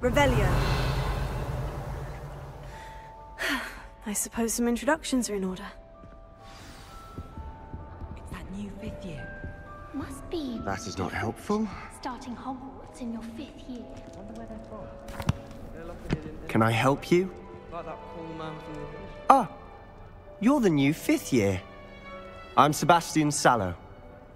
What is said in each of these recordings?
Revelio. I suppose some introductions are in order. It's that new 5th year. Must be That is not helpful. starting Hogwarts in your 5th year. Can I help you? Like that cool man from the village. Ah, you're the new 5th year. I'm Sebastian Sallow.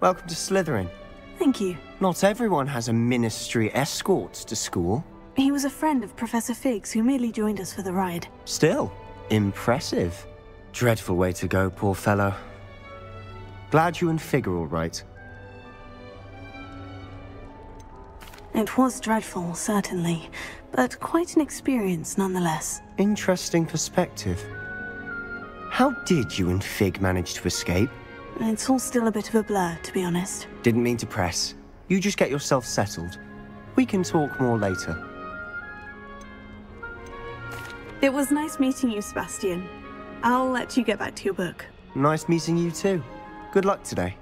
Welcome to Slytherin. Thank you. Not everyone has a ministry escort to school. He was a friend of Professor Fig's who merely joined us for the ride. Still, impressive. Dreadful way to go, poor fellow. Glad you and Fig are all right. It was dreadful, certainly, but quite an experience nonetheless. Interesting perspective. How did you and Fig manage to escape? It's all still a bit of a blur, to be honest. Didn't mean to press. You just get yourself settled. We can talk more later. It was nice meeting you, Sebastian. I'll let you get back to your book. Nice meeting you too. Good luck today.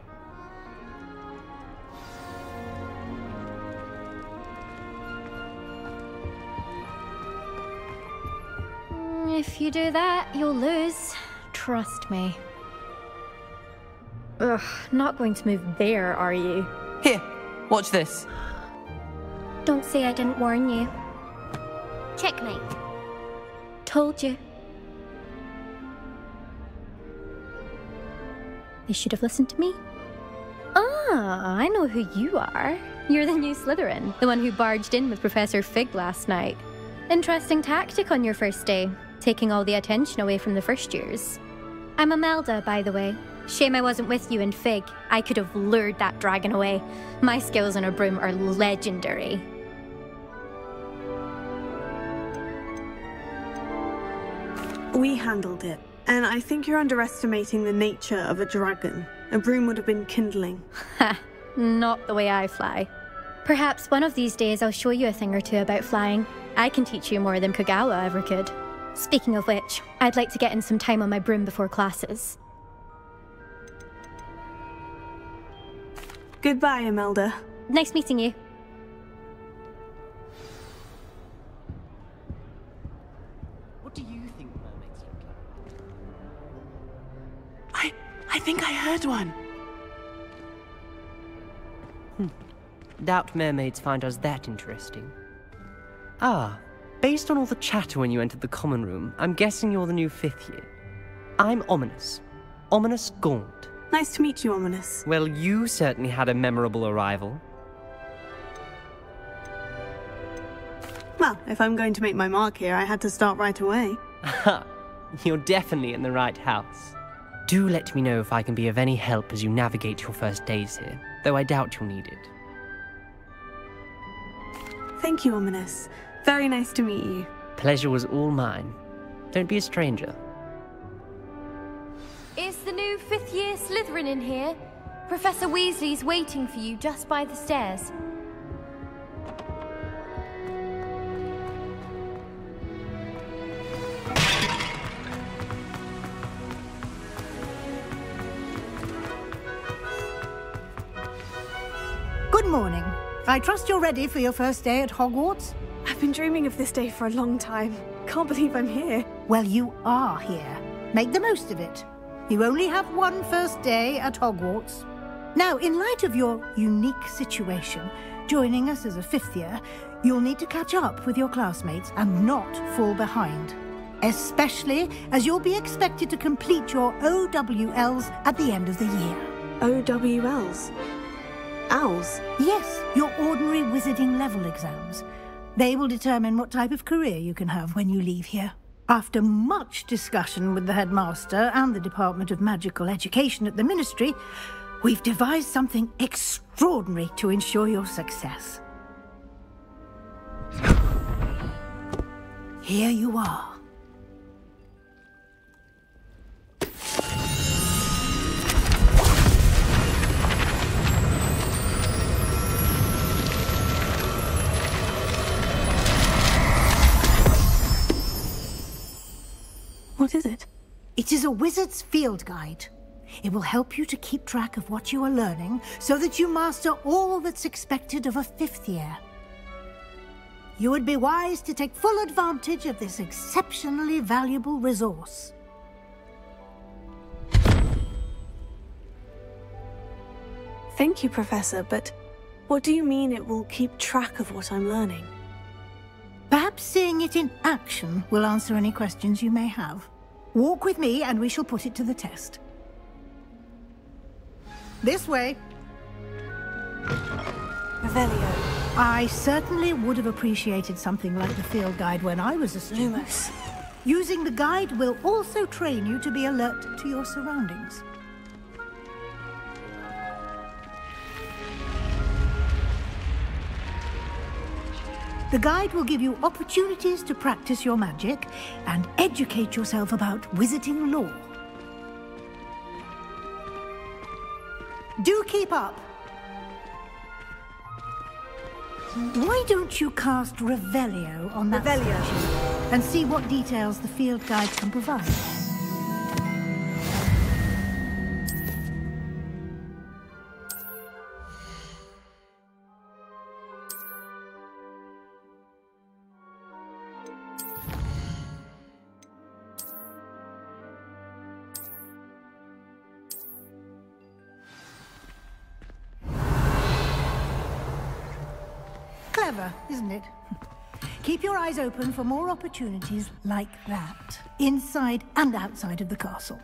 If you do that, you'll lose. Trust me. Ugh, not going to move there, are you? Here, watch this. Don't say I didn't warn you. Checkmate. Told you. They should have listened to me. Ah, I know who you are. You're the new Slytherin, the one who barged in with Professor Fig last night. Interesting tactic on your first day, taking all the attention away from the first years. I'm Imelda, by the way. Shame I wasn't with you and Fig. I could have lured that dragon away. My skills on a broom are legendary. We handled it, and I think you're underestimating the nature of a dragon. A broom would have been kindling. Ha, not the way I fly. Perhaps one of these days I'll show you a thing or two about flying. I can teach you more than Kagawa ever could. Speaking of which, I'd like to get in some time on my broom before classes. Goodbye, Imelda. Nice meeting you. What do you think mermaids look like? I think I heard one. Doubt mermaids find us that interesting. Ah, based on all the chatter when you entered the common room, I'm guessing you're the new 5th year. I'm Ominous. Ominous Gaunt. Nice to meet you, Ominous. Well, you certainly had a memorable arrival. Well, if I'm going to make my mark here, I had to start right away. Ha! You're definitely in the right house. Do let me know if I can be of any help as you navigate your first days here, though I doubt you'll need it. Thank you, Ominous. Very nice to meet you. Pleasure was all mine. Don't be a stranger. Is the new 5th year Slytherin in here? Professor Weasley's waiting for you just by the stairs. Good morning. I trust you're ready for your first day at Hogwarts? I've been dreaming of this day for a long time. Can't believe I'm here. Well, you are here. Make the most of it. You only have one first day at Hogwarts. Now, in light of your unique situation, joining us as a 5th year, you'll need to catch up with your classmates and not fall behind. Especially as you'll be expected to complete your OWLs at the end of the year. OWLs? Owls? Yes, your ordinary wizarding level exams. They will determine what type of career you can have when you leave here. After much discussion with the headmaster and the Department of Magical Education at the Ministry, we've devised something extraordinary to ensure your success. Here you are. What is it? It is a wizard's field guide. It will help you to keep track of what you are learning so that you master all that's expected of a 5th year. you would be wise to take full advantage of this exceptionally valuable resource. Thank you, Professor, but what do you mean it will keep track of what I'm learning? Perhaps seeing it in action will answer any questions you may have. Walk with me and we shall put it to the test. This way. Revelio. I certainly would have appreciated something like the field guide when I was a student. Lumos. Using the guide will also train you to be alert to your surroundings. The guide will give you opportunities to practice your magic and educate yourself about wizarding lore. Do keep up! Why don't you cast Revelio on that section and see what details the field guide can provide? Clever, isn't it? Keep your eyes open for more opportunities like that, inside and outside of the castle.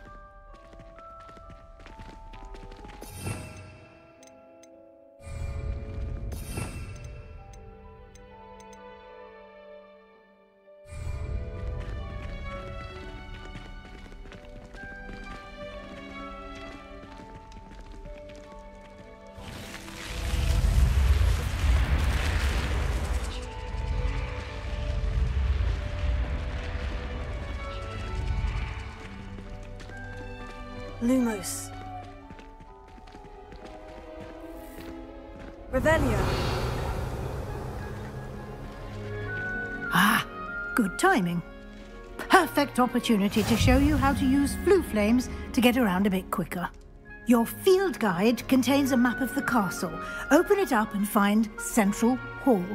Lumos. Revelio. Ah, good timing. Perfect opportunity to show you how to use flue flames to get around a bit quicker. Your field guide contains a map of the castle. Open it up and find Central Hall.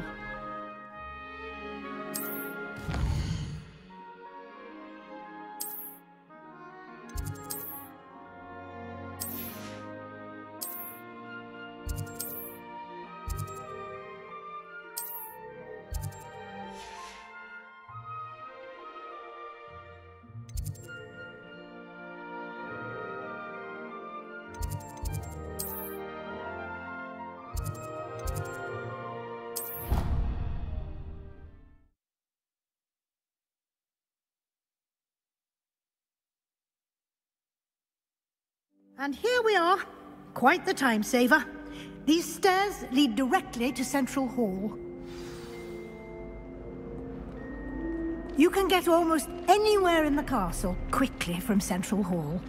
And here we are. Quite the time saver. These stairs lead directly to Central Hall. You can get almost anywhere in the castle quickly from Central Hall.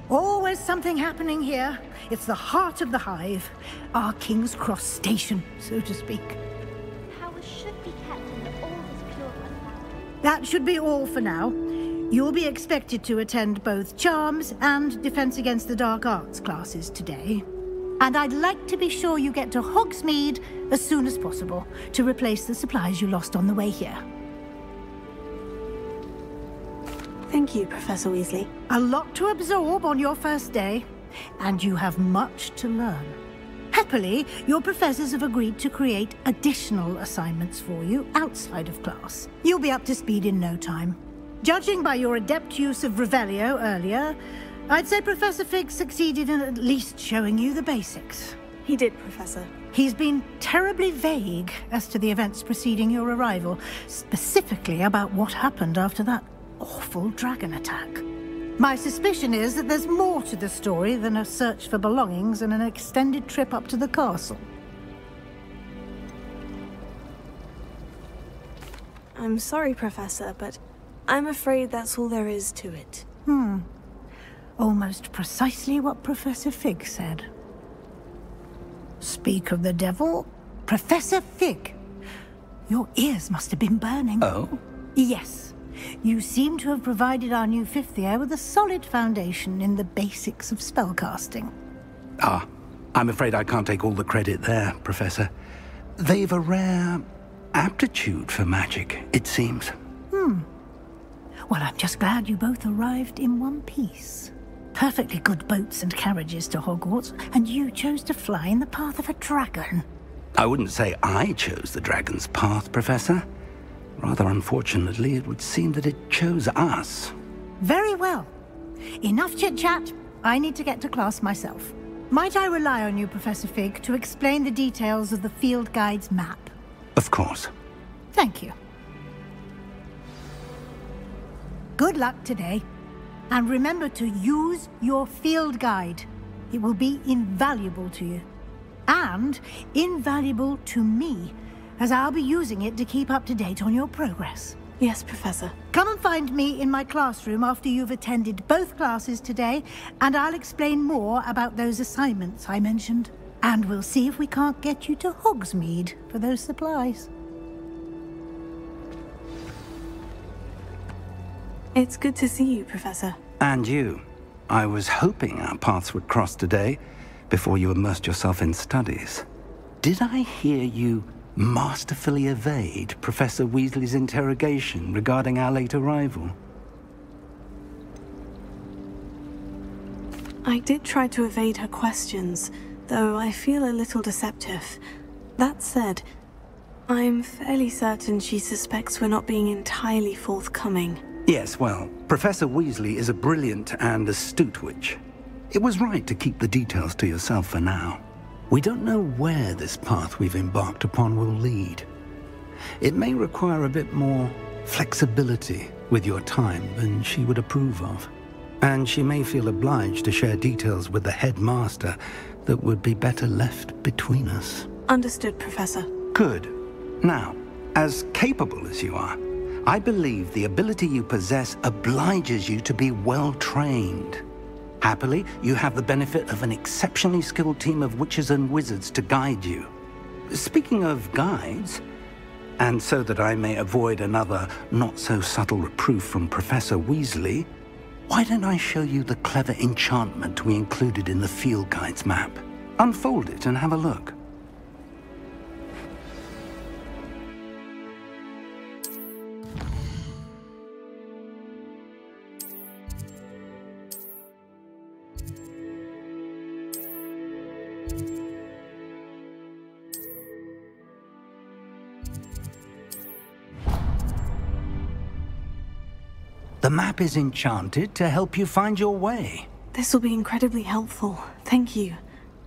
Always something happening here. It's the heart of the hive. Our King's Cross station, so to speak. Powers should be kept in all this pure blood. That should be all for now. You'll be expected to attend both Charms and Defense Against the Dark Arts classes today. And I'd like to be sure you get to Hogsmeade as soon as possible to replace the supplies you lost on the way here. Thank you, Professor Weasley. A lot to absorb on your first day, and you have much to learn. Happily, your professors have agreed to create additional assignments for you outside of class. You'll be up to speed in no time. Judging by your adept use of Revelio earlier, I'd say Professor Fig succeeded in at least showing you the basics. He did, Professor. He's been terribly vague as to the events preceding your arrival, specifically about what happened after that awful dragon attack. My suspicion is that there's more to the story than a search for belongings and an extended trip up to the castle. I'm sorry, Professor, but I'm afraid that's all there is to it. Almost precisely what Professor Fig said. Speak of the devil, Professor Fig. Your ears must have been burning. Oh? Yes. You seem to have provided our new fifth year with a solid foundation in the basics of spellcasting. Ah, I'm afraid I can't take all the credit there, Professor. they've a rare aptitude for magic, it seems. Well, I'm just glad you both arrived in one piece. Perfectly good boats and carriages to Hogwarts, and you chose to fly in the path of a dragon. I wouldn't say I chose the dragon's path, Professor. Rather unfortunately, it would seem that it chose us. Very well. Enough chit-chat. I need to get to class myself. Might I rely on you, Professor Fig, to explain the details of the field guide's map? Of course. Thank you. Good luck today. And remember to use your field guide. It will be invaluable to you. And invaluable to me, as I'll be using it to keep up to date on your progress. Yes, Professor. Come and find me in my classroom after you've attended both classes today, and I'll explain more about those assignments I mentioned. And we'll see if we can't get you to Hogsmeade for those supplies. It's good to see you, Professor. And you. I was hoping our paths would cross today, before you immersed yourself in studies. Did I hear you masterfully evade Professor Weasley's interrogation regarding our late arrival? I did try to evade her questions, though I feel a little deceptive. That said, I'm fairly certain she suspects we're not being entirely forthcoming. Yes, well, Professor Weasley is a brilliant and astute witch. It was right to keep the details to yourself for now. We don't know where this path we've embarked upon will lead. It may require a bit more flexibility with your time than she would approve of. And she may feel obliged to share details with the headmaster that would be better left between us. Understood, Professor. Good. Now, as capable as you are, I believe the ability you possess obliges you to be well trained. Happily, you have the benefit of an exceptionally skilled team of witches and wizards to guide you. Speaking of guides, and so that I may avoid another not-so-subtle reproof from Professor Weasley, why don't I show you the clever enchantment we included in the field guide's map? Unfold it and have a look. The map is enchanted to help you find your way. This will be incredibly helpful. Thank you.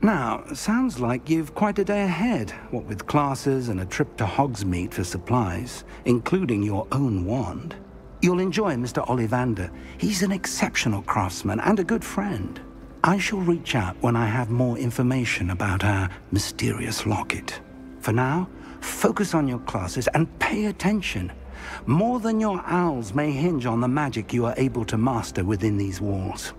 Now, sounds like you've quite a day ahead, what with classes and a trip to Hogsmeade for supplies, including your own wand. You'll enjoy Mr. Ollivander. He's an exceptional craftsman and a good friend. I shall reach out when I have more information about our mysterious locket. For now, focus on your classes and pay attention. More than your owls may hinge on the magic you are able to master within these walls.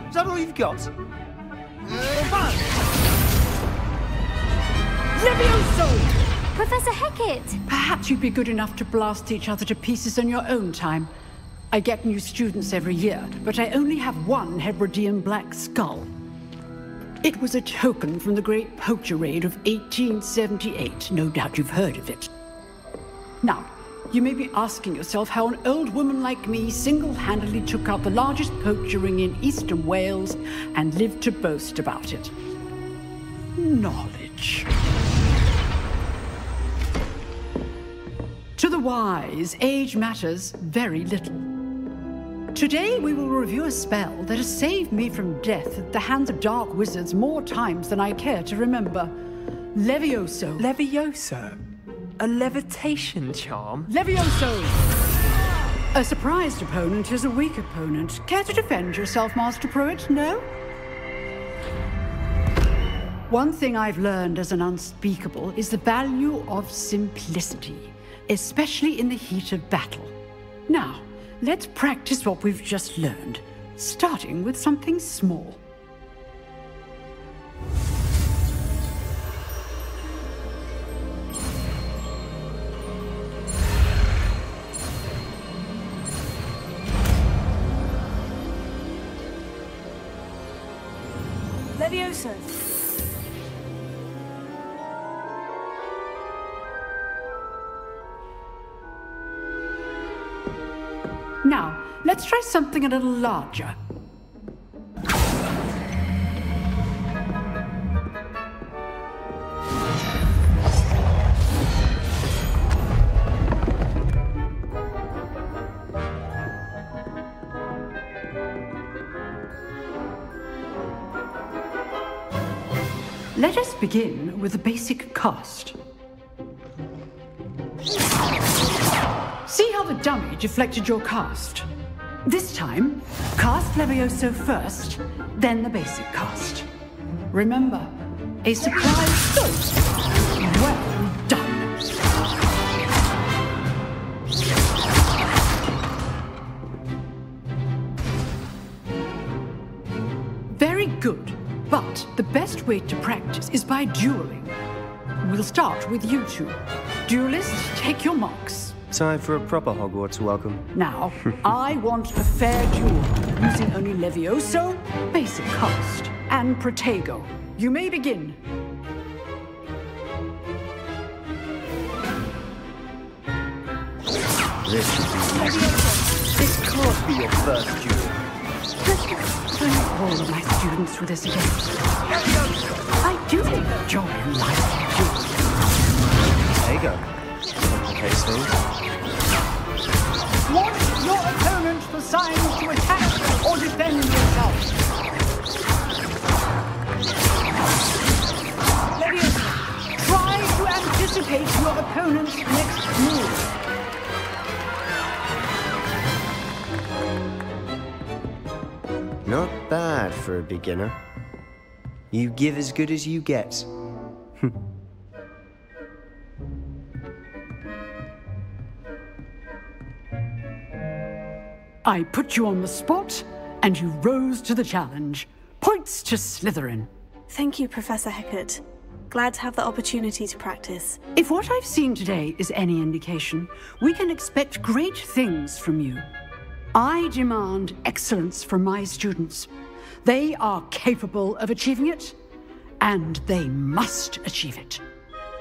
Is that all you've got? Levioso! Professor Hecat! Perhaps you'd be good enough to blast each other to pieces on your own time. I get new students every year, but I only have one Hebridean black skull. It was a token from the Great Poacher Raid of 1878. No doubt you've heard of it. Now, you may be asking yourself how an old woman like me single-handedly took out the largest poacher ring in eastern Wales and lived to boast about it. Knowledge. To the wise, age matters very little. Today we will review a spell that has saved me from death at the hands of dark wizards more times than I care to remember. Levioso. Levioso? A levitation charm? Levioso! A surprised opponent is a weak opponent. Care to defend yourself, Master Pruitt? No? One thing I've learned as an unspeakable is the value of simplicity, especially in the heat of battle. Now, let's practice what we've just learned, starting with something small. Levioso. Now, let's try something a little larger. Let us begin with the basic cast. See how the dummy deflected your cast? This time, cast Levioso first, then the basic cast. Remember, a surprise ghost. Well done. Very good. But the best way to practice is by dueling. We'll start with you two. Duelists, take your marks. Time for a proper Hogwarts welcome. Now, I want a fair duel, using only Levioso, basic cast, and Protego. You may begin. This should be easy. This can't be your first duel. Don't bore my students with this again. I do enjoy life duels. There you go. Okay, so. Want your opponent for signs to attack or defend yourself. Levioso, try to anticipate your opponent's next move. Not bad for a beginner. You give as good as you get. I put you on the spot, and you rose to the challenge. Points to Slytherin. Thank you, Professor Hecat. Glad to have the opportunity to practice. If what I've seen today is any indication, we can expect great things from you. I demand excellence from my students. They are capable of achieving it, and they must achieve it.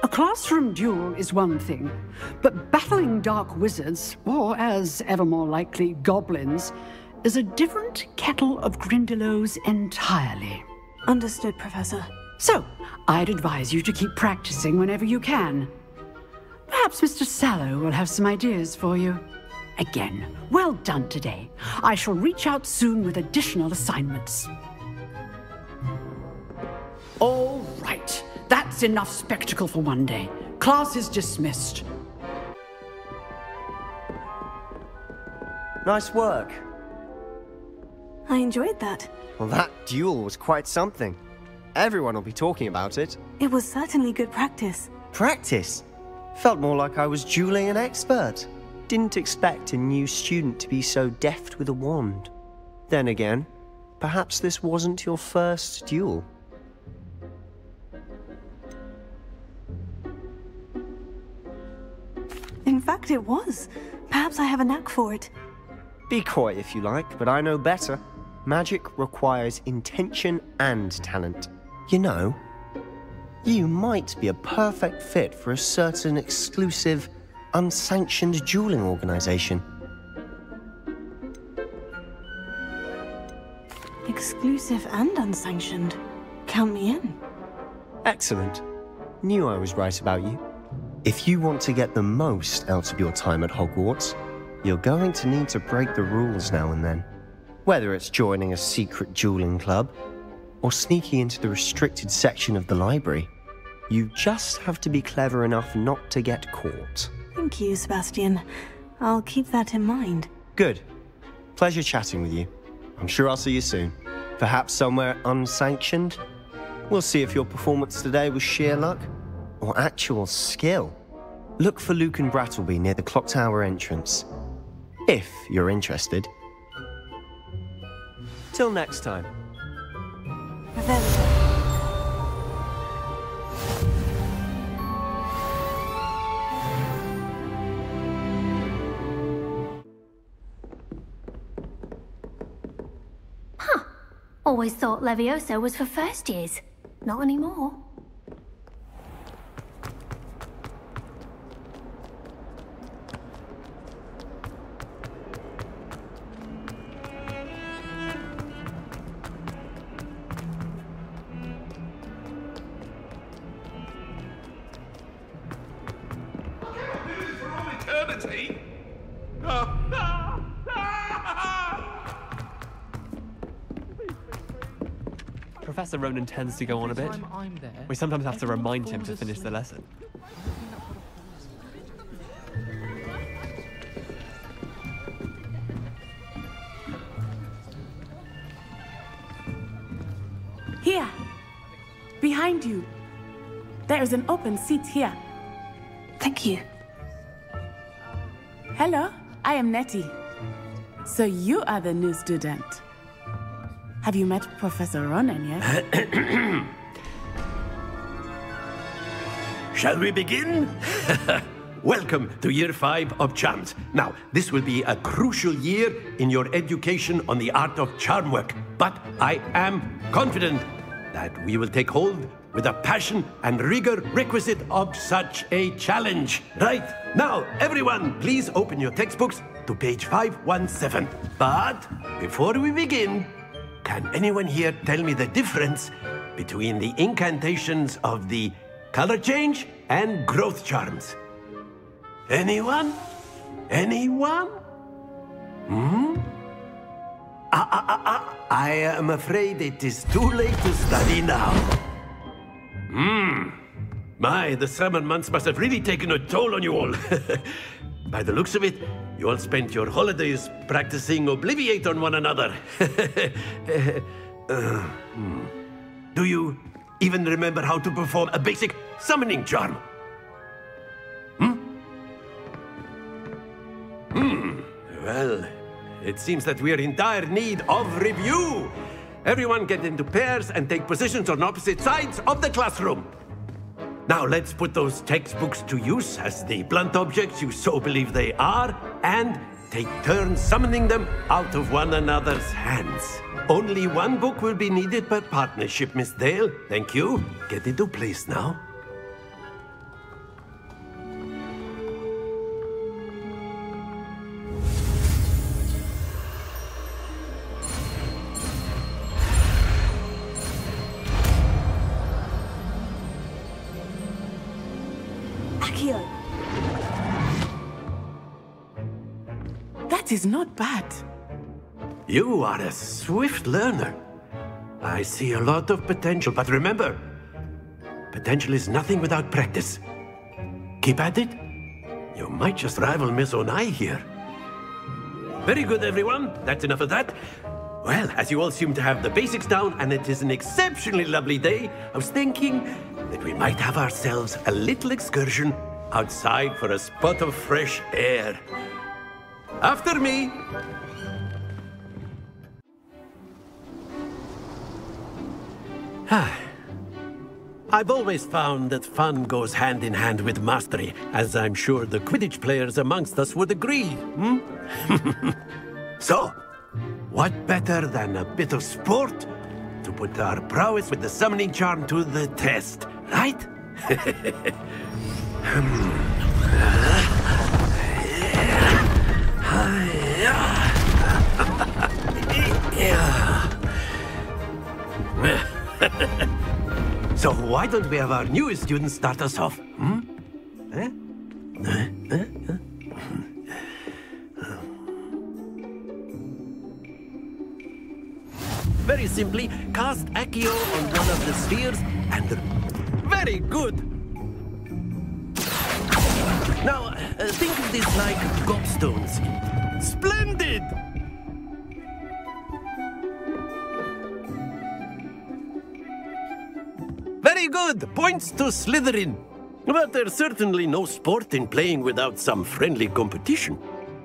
A classroom duel is one thing, but battling dark wizards, or as ever more likely, goblins, is a different kettle of Grindylows entirely. Understood, Professor. So, I'd advise you to keep practicing whenever you can. Perhaps Mr. Sallow will have some ideas for you. Again, well done today. I shall reach out soon with additional assignments. All right. That's enough spectacle for one day. Class is dismissed. Nice work. I enjoyed that. Well, that duel was quite something. Everyone will be talking about it. It was certainly good practice. Practice? Felt more like I was dueling an expert. Didn't expect a new student to be so deft with a wand. Then again, perhaps this wasn't your first duel. In fact, it was. Perhaps I have a knack for it. Be coy if you like, but I know better. Magic requires intention and talent. You know, you might be a perfect fit for a certain exclusive, unsanctioned dueling organization. Exclusive and unsanctioned. Count me in. Excellent. Knew I was right about you. If you want to get the most out of your time at Hogwarts, you're going to need to break the rules now and then. Whether it's joining a secret dueling club, or sneaking into the restricted section of the library, You just have to be clever enough not to get caught. Thank you, Sebastian. I'll keep that in mind. Good. Pleasure chatting with you. I'm sure I'll see you soon. Perhaps somewhere unsanctioned? We'll see if your performance today was sheer luck or actual skill. Look for Luke and Brattleby near the clock tower entrance, if you're interested. Till next time. Always thought Levioso was for first years. Not anymore. Professor Ronan tends to go on a bit. We sometimes have to remind him to finish the lesson. Here! Behind you! There is an open seat here. Thank you. Hello, I am Nettie. So you are the new student. Have you met Professor Ronan yet? Shall we begin? Welcome to Year 5 of Charms. Now, this will be a crucial year in your education on the art of charm work, but I am confident that we will take hold with the passion and rigor requisite of such a challenge. Right, now, everyone, please open your textbooks to page 517. But before we begin, can anyone here tell me the difference between the incantations of the color change and growth charms? Anyone? Anyone? I am afraid it is too late to study now. My, the summer months must have really taken a toll on you all. By the looks of it, you all spent your holidays practicing Obliviate on one another. Do you even remember how to perform a basic summoning charm? Well, it seems that we are in dire need of review. Everyone get into pairs and take positions on opposite sides of the classroom. Now let's put those textbooks to use as the blunt objects you so believe they are, and take turns summoning them out of one another's hands. Only one book will be needed per partnership, Miss Dale. Thank you. Get into place now. That is not bad. You are a swift learner. I see a lot of potential, but remember, potential is nothing without practice. Keep at it. You might just rival Miss Onai here. Very good, everyone. That's enough of that. Well, as you all seem to have the basics down, and it is an exceptionally lovely day, I was thinking that we might have ourselves a little excursion outside for a spot of fresh air. After me! I've always found that fun goes hand in hand with mastery, as I'm sure the Quidditch players amongst us would agree, So, what better than a bit of sport to put our prowess with the summoning charm to the test, right? So why don't we have our newest student start us off? Very simply, cast Accio on one of the spheres and... Very good. Now, think of this like gobstones. Splendid! Very good. Points to Slytherin. But there's certainly no sport in playing without some friendly competition.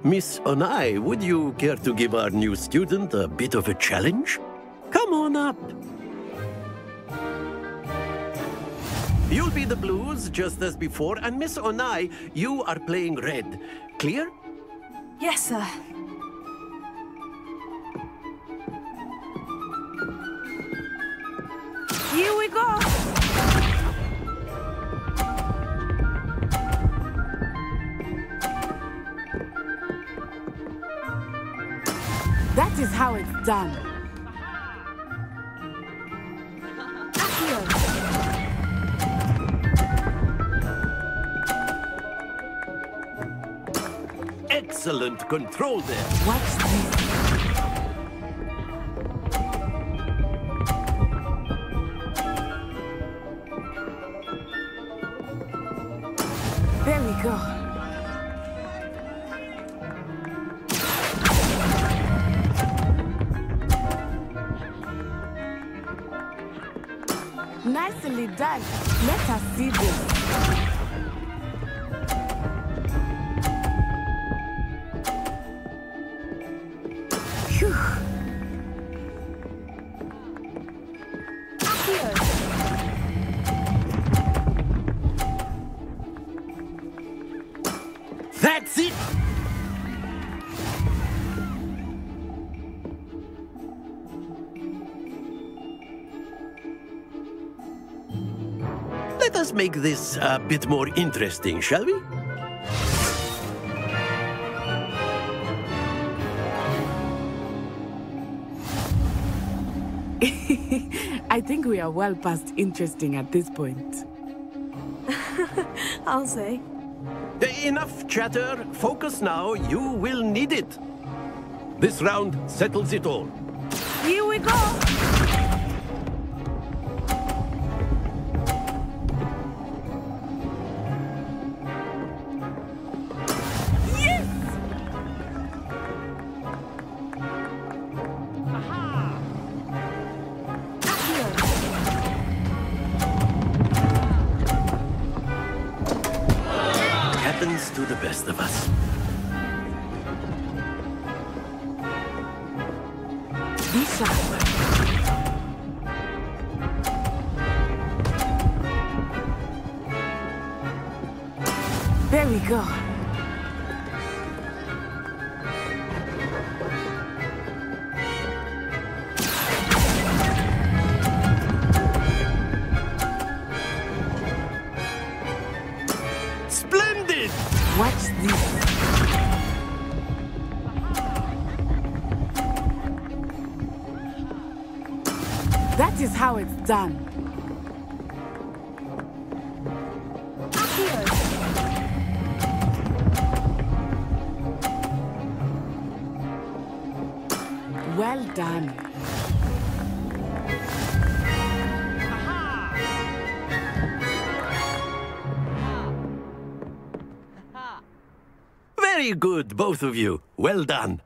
Miss Onai, would you care to give our new student a bit of a challenge? Come on up. You'll be the blues, just as before, and Miss Onai, you are playing red. Clear? Yes, sir. Here we go! That is how it's done. Excellent control there. Watch this. There we go. Nicely done. Let us see this. Phew. Here. That's it! Let us make this a bit more interesting, shall we? I think we are well past interesting at this point. I'll say. Enough chatter. Focus now. You will need it. This round settles it all. Here we go! Happens to the best of us. Be sharp. There we go. Splendid! Watch this. That is how it's done. Here. Well done. Very good, both of you. Well done.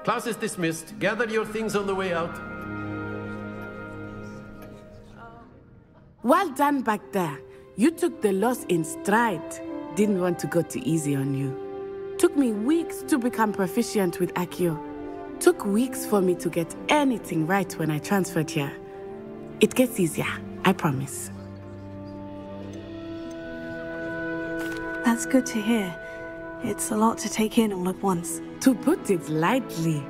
Class is dismissed. Gather your things on the way out. Well done back there. You took the loss in stride. Didn't want to go too easy on you. Took me weeks to become proficient with Accio. Took weeks for me to get anything right when I transferred here. It gets easier, I promise. That's good to hear. It's a lot to take in all at once. To put it lightly,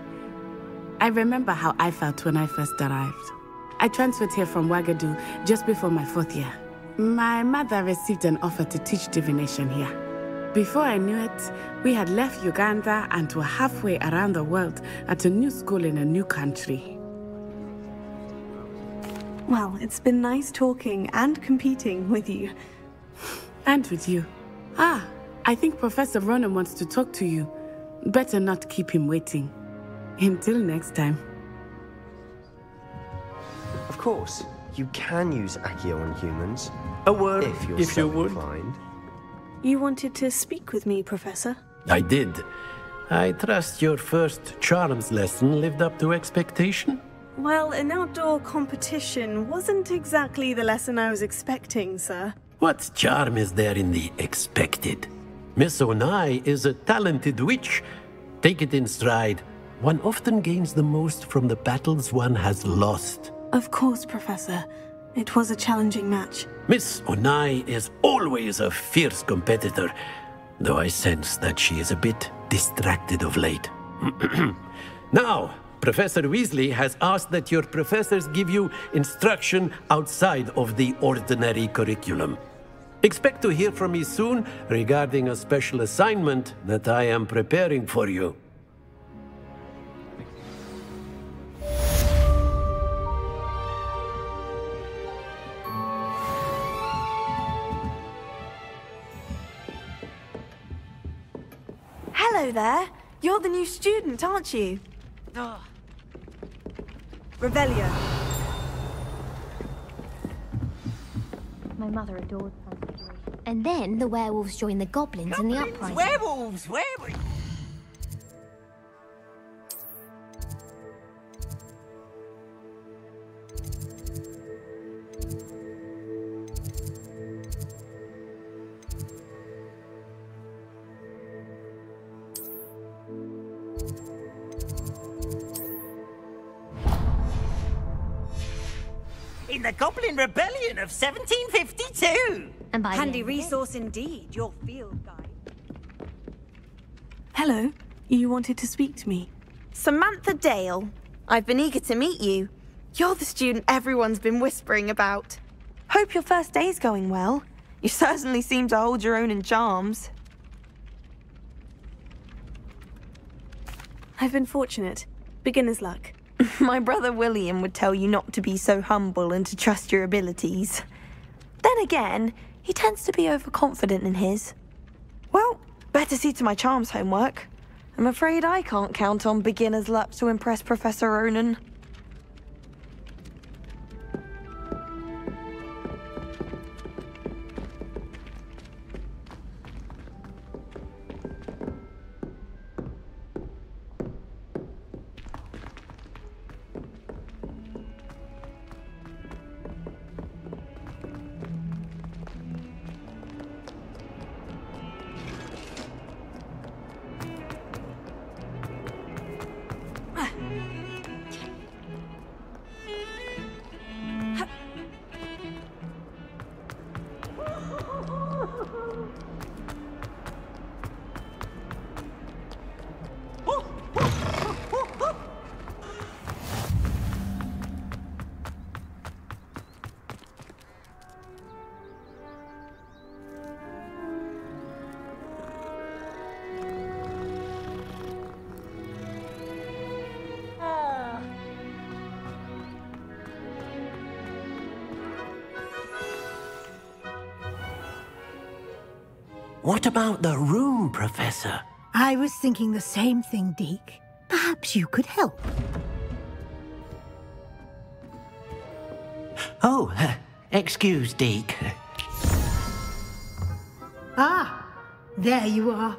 I remember how I felt when I first arrived. I transferred here from Ouagadougou just before my 4th year. My mother received an offer to teach divination here. Before I knew it, we had left Uganda and were halfway around the world at a new school in a new country. Well, it's been nice talking and competing with you. And with you. Ah, I think Professor Ronan wants to talk to you. Better not keep him waiting. Until next time. Of course. you can use Accio on humans. A word, if you're if so you would. inclined. You wanted to speak with me, Professor? I did. I trust your first charms lesson lived up to expectation? Well, an outdoor competition wasn't exactly the lesson I was expecting, sir. What charm is there in the expected? Miss Onai is a talented witch. Take it in stride. One often gains the most from the battles one has lost. Of course, Professor. It was a challenging match. Miss Onai is always a fierce competitor, though I sense that she is a bit distracted of late. Now, Professor Weasley has asked that your professors give you instruction outside of the ordinary curriculum. Expect to hear from me soon regarding a special assignment that I am preparing for you. Hello there. You're the new student, aren't you? Revelio. My mother adored Transfiguration. And then the werewolves joined the goblins in the uprising. Werewolves! Werewolves! In the Goblin Rebellion of 1752! And by Handy then- resource indeed, your field guide. Hello. You wanted to speak to me? Samantha Dale. I've been eager to meet you. You're the student everyone's been whispering about. Hope your first day's going well. You certainly seem to hold your own in charms. I've been fortunate. Beginner's luck. My brother William would tell you not to be so humble and to trust your abilities. Then again, he tends to be overconfident in his. Well, better see to my charms homework. I'm afraid I can't count on beginner's luck to impress Professor Ronan. What about the room, Professor? I was thinking the same thing, Deke. Perhaps you could help. Oh, excuse, Deke. Ah, there you are.